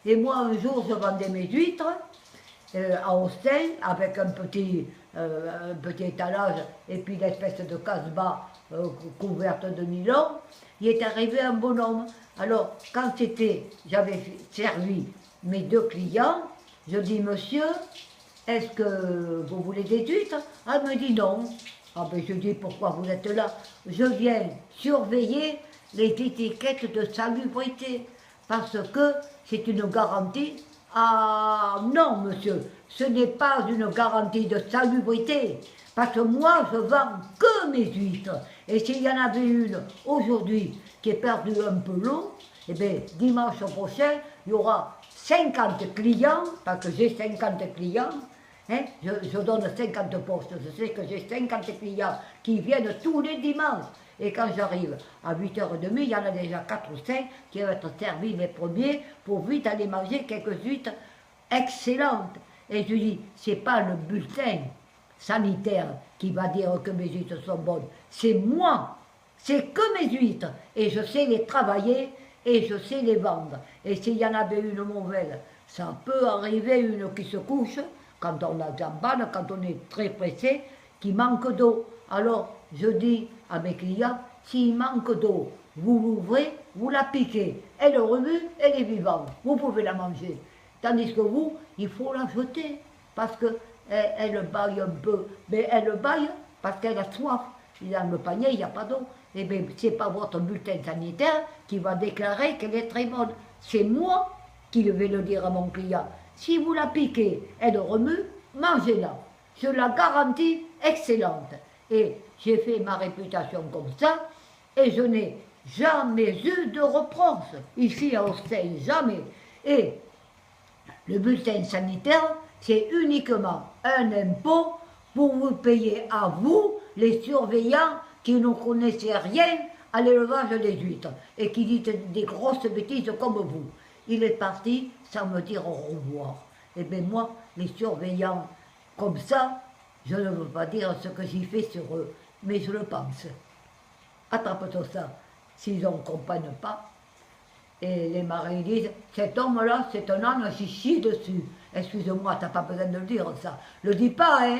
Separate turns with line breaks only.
Et moi, un jour, je vendais mes huîtres à Austin, avec un petit étalage et puis une espèce de casse-bas couverte de nylon. Il est arrivé un bonhomme. Alors, quand j'avais servi mes 2 clients, je dis, monsieur, est-ce que vous voulez des huîtres? Elle me dit non. Ah ben je dis, pourquoi vous êtes là? Je viens surveiller les étiquettes de salubrité, parce que c'est une garantie. Ah non, monsieur, ce n'est pas une garantie de salubrité, parce que moi, je vends que mes huîtres. Et s'il y en avait une aujourd'hui qui est perdue un peu l'eau, eh bien, dimanche prochain, il y aura 50 clients, parce que j'ai 50 clients, hein, je donne 50 postes, je sais que j'ai 50 clients qui viennent tous les dimanches. Et quand j'arrive à 8h30, il y en a déjà 4 ou 5 qui vont être servis mes premiers pour vite aller manger quelques huîtres excellentes. Et je dis, c'est pas le bulletin sanitaire qui va dire que mes huîtres sont bonnes, c'est moi, c'est que mes huîtres. Et je sais les travailler et je sais les vendre. Et s'il y en avait une mauvaise, ça peut arriver une qui se couche, quand on a jambane, quand on est très pressé, qui manque d'eau. Alors, je dis à mes clients, s'il manque d'eau, vous l'ouvrez, vous la piquez. Elle remue, elle est vivante. Vous pouvez la manger. Tandis que vous, il faut la jeter, parce qu'elle baille un peu. Mais elle baille parce qu'elle a soif. Dans le panier, il n'y a pas d'eau. Eh bien, ce n'est pas votre bulletin sanitaire qui va déclarer qu'elle est très bonne. C'est moi qui vais le dire à mon client. Si vous la piquez, elle remue, mangez-la. Je la garantis excellente. Et j'ai fait ma réputation comme ça, et je n'ai jamais eu de reproche. Ici à Austin, jamais. Et le bulletin sanitaire, c'est uniquement un impôt pour vous payer à vous, les surveillants qui ne connaissaient rien à l'élevage des huîtres et qui disent des grosses bêtises comme vous. Il est parti sans me dire au revoir. Et bien moi, les surveillants comme ça, je ne veux pas dire ce que j'ai fait sur eux, mais je le pense. Attrape-toi ça, s'ils ne comprennent pas. Et les marins disent, cet homme-là, c'est un âne qui chie dessus. Excuse-moi, t'as pas besoin de le dire ça. Le dis pas, hein.